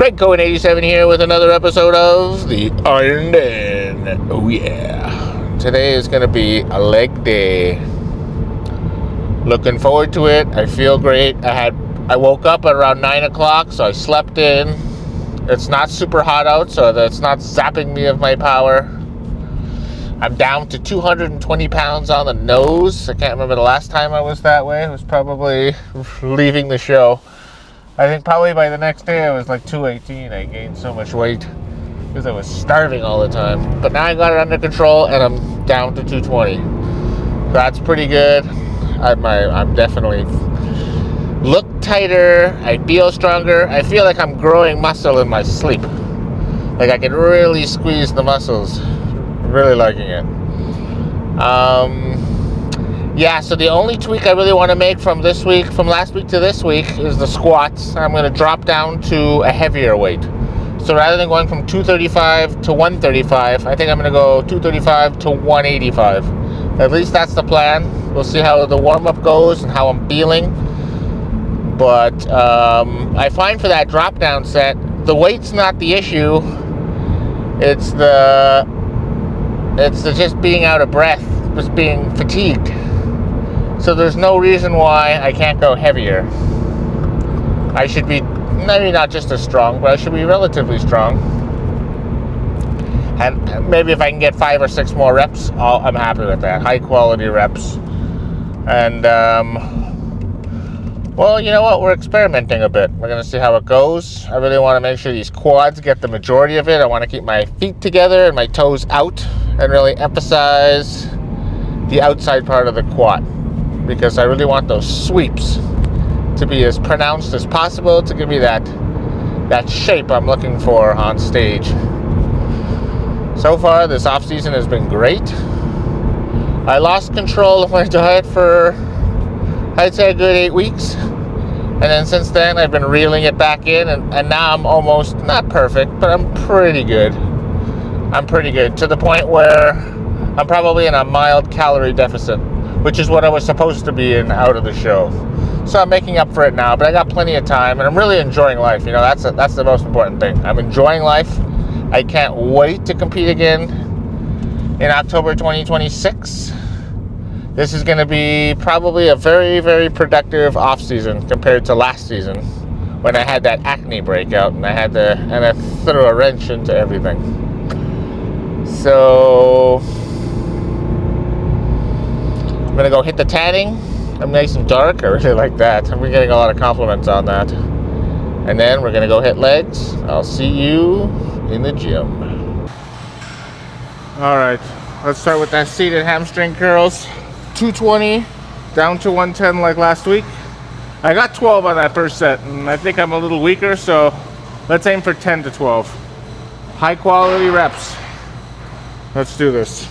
Craig Cohen 87 here with another episode of the Iron Den. Oh yeah. Today is going to be a leg day. Looking forward to it. I feel great. I woke up at around 9 o'clock, so I slept in. It's not super hot out, so that's not zapping me of my power. I'm down to 220 pounds on the nose. I can't remember the last time I was that way. It was probably leaving the show. I think probably by the next day I was like 218. I gained so much weight because I was starving all the time. But now I got it under control and I'm down to 220. That's pretty good. I'm definitely look tighter. I feel stronger. I feel like I'm growing muscle in my sleep. Like I can really squeeze the muscles. Really liking it. Yeah, so the only tweak I really want to make from last week to this week, is the squats. I'm going to drop down to a heavier weight. So rather than going from 235 to 135, I think I'm going to go 235 to 185. At least that's the plan. We'll see how the warm-up goes and how I'm feeling. But I find for that drop-down set, the weight's not the issue. It's the just being out of breath, just being fatigued. So there's no reason why I can't go heavier. I should be maybe not just as strong, but I should be relatively strong. And maybe if I can get 5 or 6 more reps, I'm happy with that. High quality reps. And, well, you know what? We're experimenting a bit. We're going to see how it goes. I really want to make sure these quads get the majority of it. I want to keep my feet together and my toes out and really emphasize the outside part of the quad, because I really want those sweeps to be as pronounced as possible to give me that shape I'm looking for on stage. So far, this off season has been great. I lost control of my diet for, I'd say, a good 8 weeks. And then since then, I've been reeling it back in, and now I'm almost, not perfect, but I'm pretty good. I'm pretty good, to the point where I'm probably in a mild calorie deficit, which is what I was supposed to be in out of the show. So I'm making up for it now, but I got plenty of time, and I'm really enjoying life. You know, that's the most important thing. I'm enjoying life. I can't wait to compete again in October 2026. This is going to be probably a very, very productive off-season compared to last season when I had that acne breakout and I threw a wrench into everything. So I'm going to go hit the tanning. I'm nice and dark. I really like that. I'm getting a lot of compliments on that. And then we're going to go hit legs. I'll see you in the gym. All right, let's start with that seated hamstring curls. 220 down to 110 like last week. I got 12 on that first set, and I think I'm a little weaker, so let's aim for 10 to 12. High quality reps. Let's do this.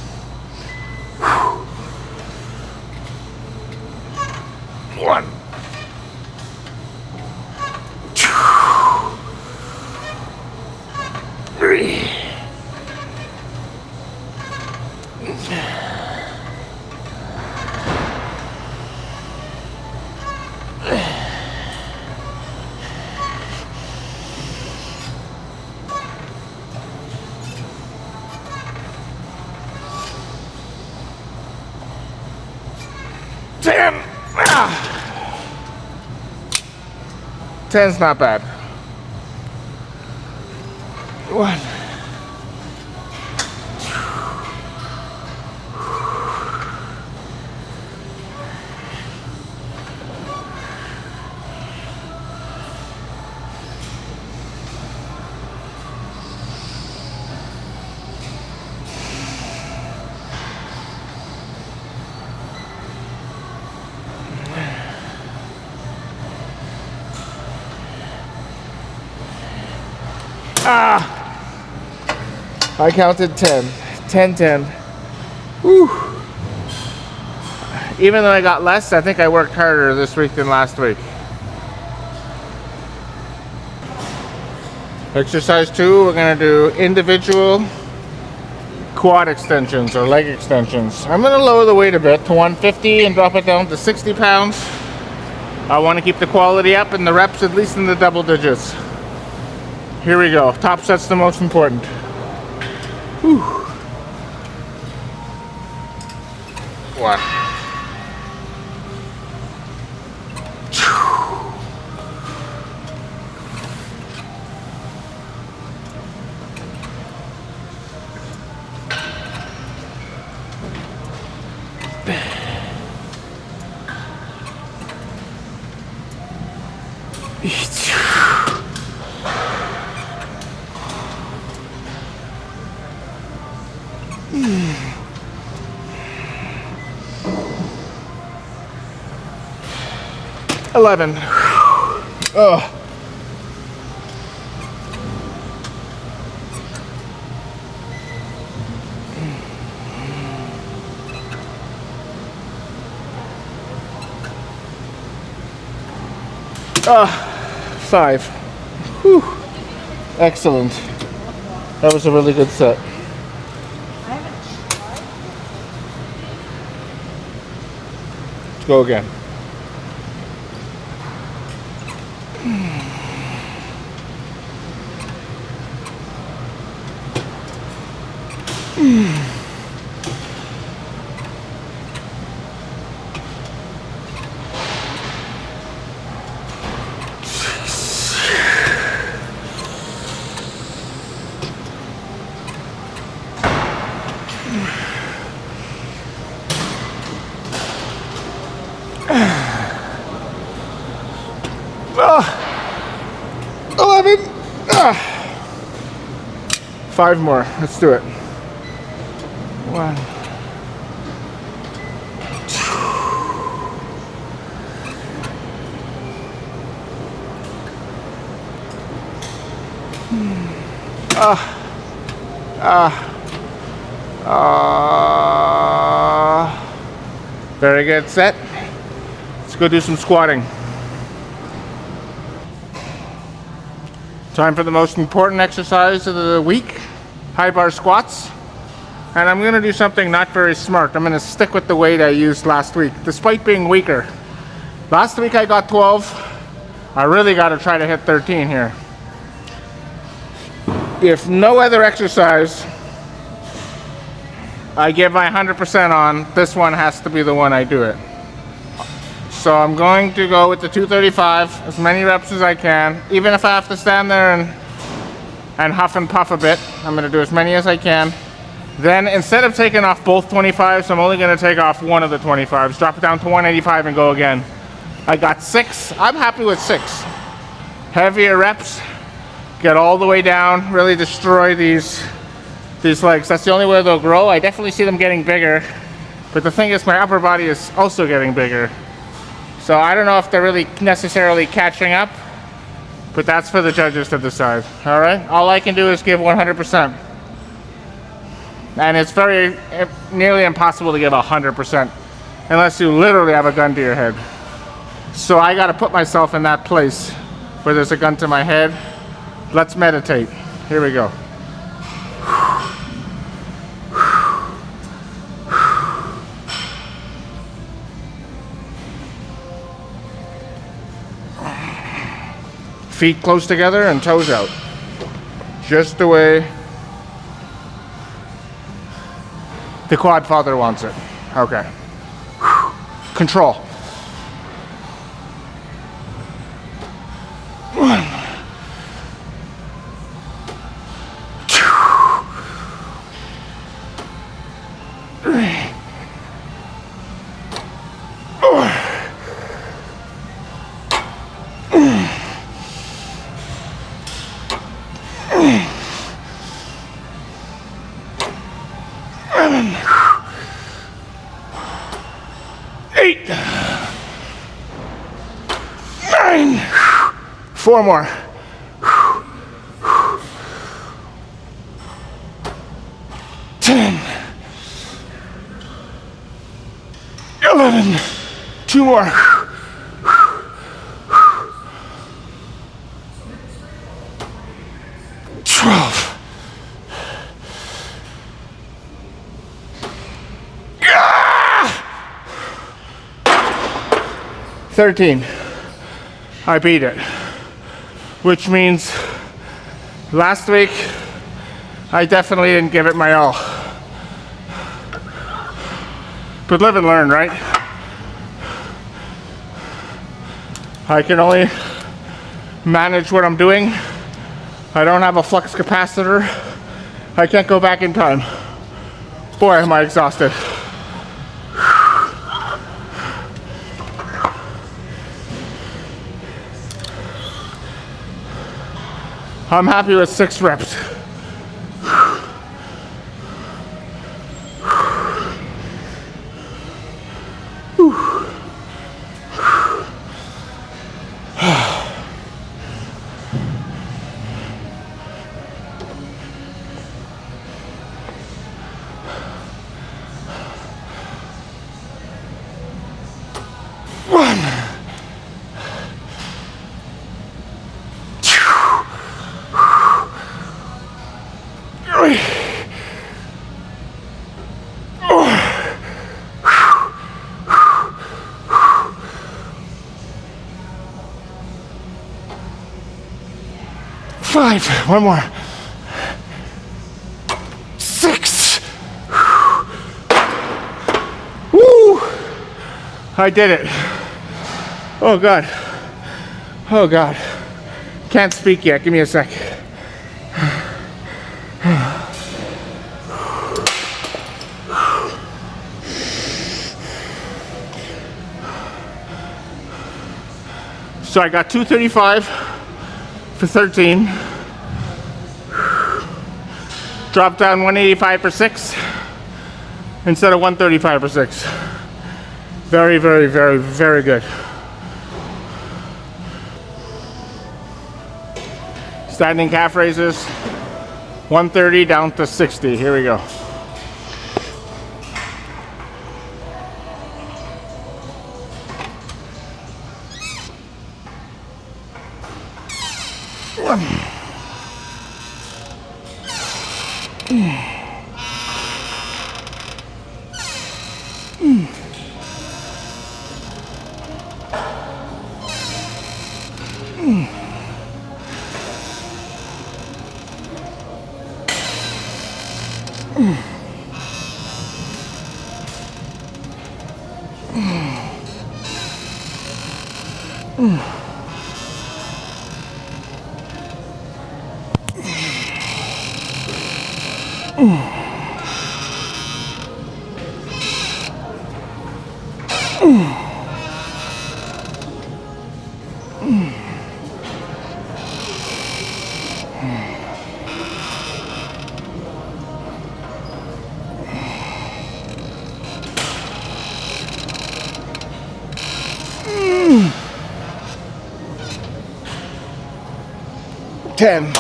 1, 2, 3. Damn! 10's not bad. 1. I counted 10. 10, 10. Whew. Even though I got less, I think I worked harder this week than last week. Exercise 2, we're going to do individual quad extensions or leg extensions. I'm going to lower the weight a bit to 150 and drop it down to 60 pounds. I want to keep the quality up and the reps at least in the double digits. Here we go. Top set's the most important. Whew. 1. 11. Oh. Ah, 5. Whew. Excellent. That was a really good set. Let's go again. Ah, 11. Ah. 5 more. Let's do it. 1. 2. Very good set. Let's go do some squatting. Time for the most important exercise of the week, high bar squats. And I'm gonna do something not very smart. I'm gonna stick with the weight I used last week, despite being weaker. Last week I got 12. I really gotta try to hit 13 here. If no other exercise I give my 100% on, this one has to be the one I do it. So I'm going to go with the 235, as many reps as I can. Even if I have to stand there and huff and puff a bit, I'm gonna do as many as I can. Then instead of taking off both 25s, I'm only gonna take off one of the 25s, drop it down to 185 and go again. I got 6, I'm happy with 6. Heavier reps, get all the way down, really destroy these legs. That's the only way they'll grow. I definitely see them getting bigger, but the thing is my upper body is also getting bigger. So I don't know if they're really necessarily catching up, but that's for the judges to decide, all right? All I can do is give 100%. And it's nearly impossible to give 100% unless you literally have a gun to your head. So I gotta put myself in that place where there's a gun to my head. Let's meditate. Here we go. Feet close together and toes out. Just the way the quad father wants it. Okay. Control. 1. 2. 3. 4. 8. 9. 4 more. 10. 11. 2 more. 12. 13. I beat it, which means Last week, I definitely didn't give it my all. But live and learn, right? I can only manage what I'm doing. I don't have a flux capacitor. I can't go back in time. Boy, am I exhausted. I'm happy with 6 reps. Five, one more. 6. Woo! I did it. Oh God. Oh God. Can't speak yet. Give me a sec. So I got 235 for 13. Dropped down 185 for 6 instead of 135 for 6. Very, very, very, very good. Standing calf raises, 130 down to 60. Here we go. Ten.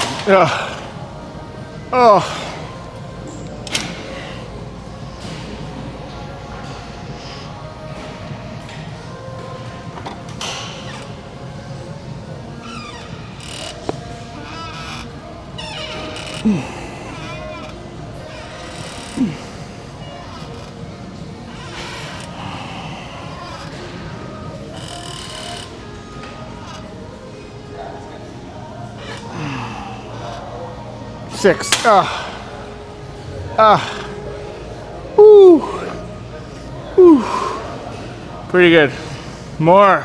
Oh. Six. Woo. Woo. Pretty good. More.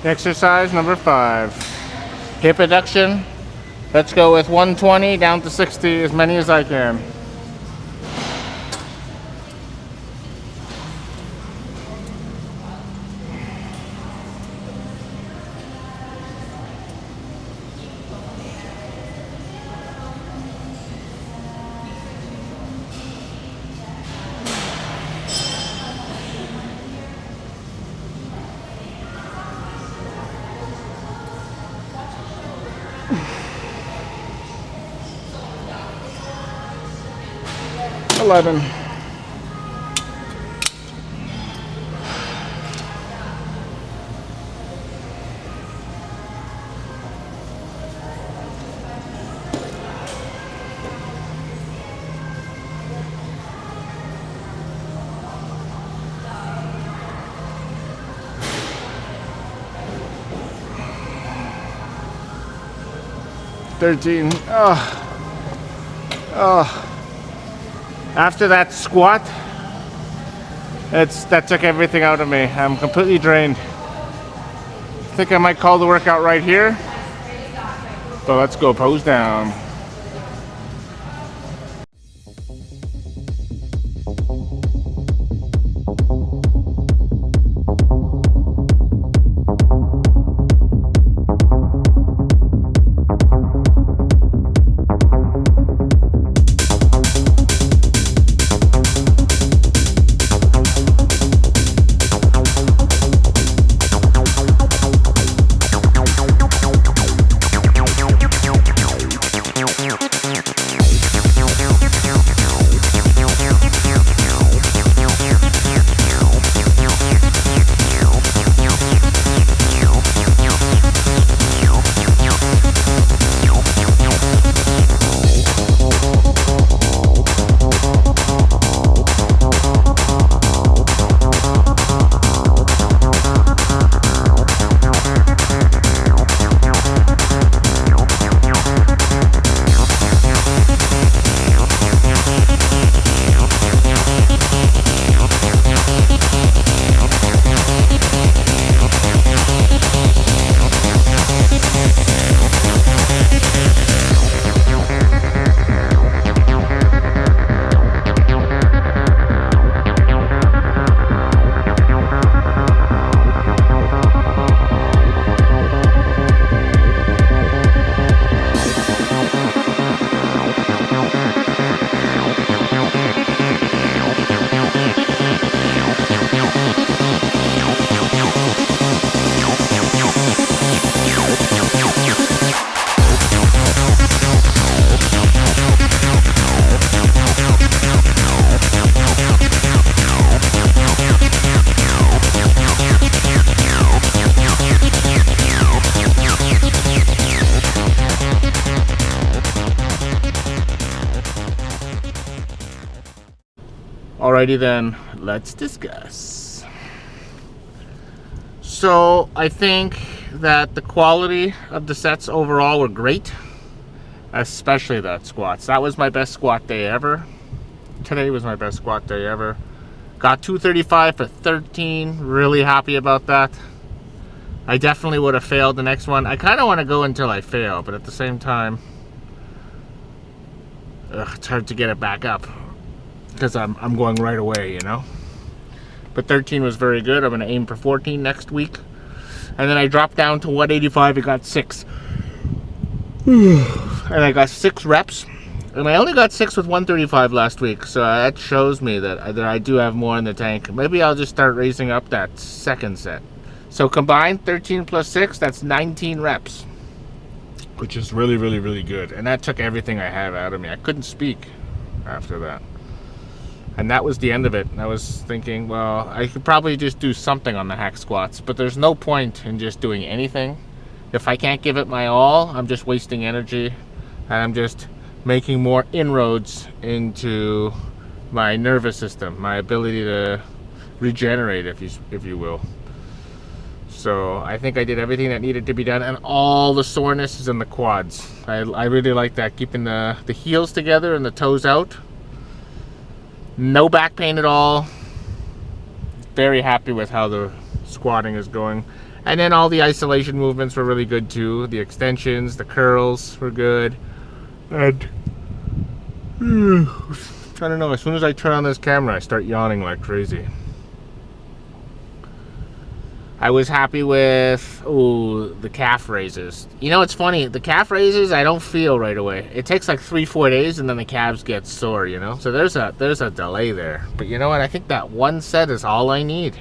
Exercise number 5. Hip adduction. Let's go with 120 down to 60, as many as I can. Eleven. 13. Oh. Oh. After that squat, that took everything out of me. I'm completely drained. I think I might call the workout right here. So let's go pose down. Alrighty then, let's discuss. So I think that the quality of the sets overall were great, especially that squats. That was my best squat day ever. Today was my best squat day ever. Got 235 for 13, really happy about that. I definitely would have failed the next one. I kind of want to go until I fail, but at the same time, it's hard to get it back up because I'm going right away, you know. But 13 was very good. I'm going to aim for 14 next week. And then I dropped down to 185 and got 6. And I got 6 reps. And I only got 6 with 135 last week. So that shows me that I do have more in the tank. Maybe I'll just start raising up that second set. So combined, 13 plus 6, that's 19 reps. Which is really, really, really good. And that took everything I have out of me. I couldn't speak after that. And that was the end of it. I was thinking, well, I could probably just do something on the hack squats, but there's no point in just doing anything. If I can't give it my all, I'm just wasting energy, and I'm just making more inroads into my nervous system, my ability to regenerate, if you will. So I think I did everything that needed to be done, and all the soreness is in the quads. I really like that, keeping the heels together and the toes out. No back pain at all. Very happy with how the squatting is going. And then all the isolation movements were really good too. The extensions, the curls were good. And I don't know, as soon as I turn on this camera, I start yawning like crazy. I was happy with, the calf raises. You know, it's funny, the calf raises I don't feel right away. It takes like 3-4 days and then the calves get sore, you know? So there's a delay there. But you know what, I think that one set is all I need.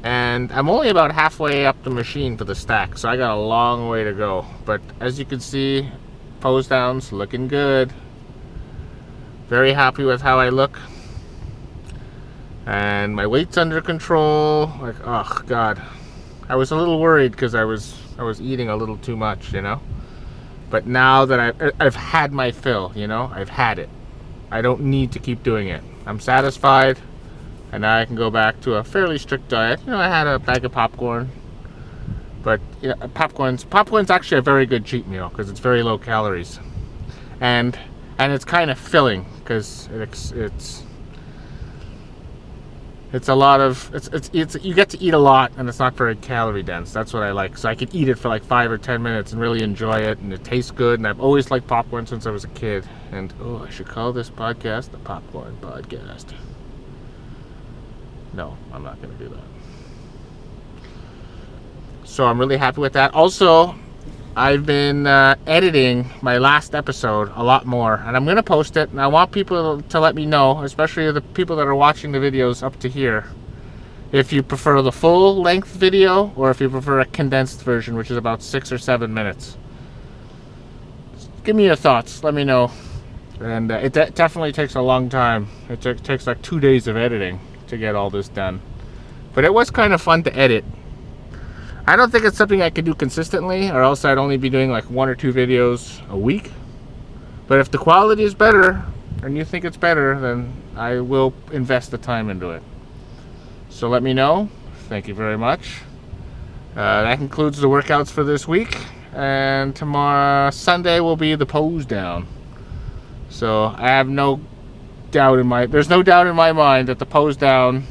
And I'm only about halfway up the machine for the stack, so I got a long way to go. But as you can see, pose downs looking good. Very happy with how I look. And my weight's under control. Like, oh god, I was a little worried because I was eating a little too much, you know. But now that I've had my fill, you know, I've had it. I don't need to keep doing it. I'm satisfied, and now I can go back to a fairly strict diet. You know, I had a bag of popcorn But yeah, popcorn's actually a very good cheat meal because it's very low calories, and it's kind of filling because it's a lot of it's you get to eat a lot, and it's not very calorie dense. That's what I like. So I could eat it for like 5 or 10 minutes and really enjoy it, and it tastes good. And I've always liked popcorn since I was a kid. And oh, I should call this podcast the Popcorn Podcast. No, I'm not going to do that. So I'm really happy with that. Also, I've been editing my last episode a lot more, and I'm going to post it, and I want people to let me know, especially the people that are watching the videos up to here, if you prefer the full length video or if you prefer a condensed version, which is about 6 or 7 minutes. Give me your thoughts, let me know. And it definitely takes a long time. It takes like 2 days of editing to get all this done, but it was kind of fun to edit. I don't think it's something I could do consistently, or else I'd only be doing like 1 or 2 videos a week. But if the quality is better, and you think it's better, then I will invest the time into it. So let me know. Thank you very much. That concludes the workouts for this week. And tomorrow, Sunday, will be the pose down. So I have there's no doubt in my mind that the pose down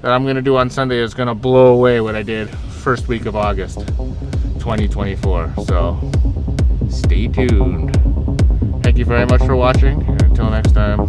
that I'm going to do on Sunday is going to blow away what I did first week of August 2024. So stay tuned. Thank you very much for watching, and until next time.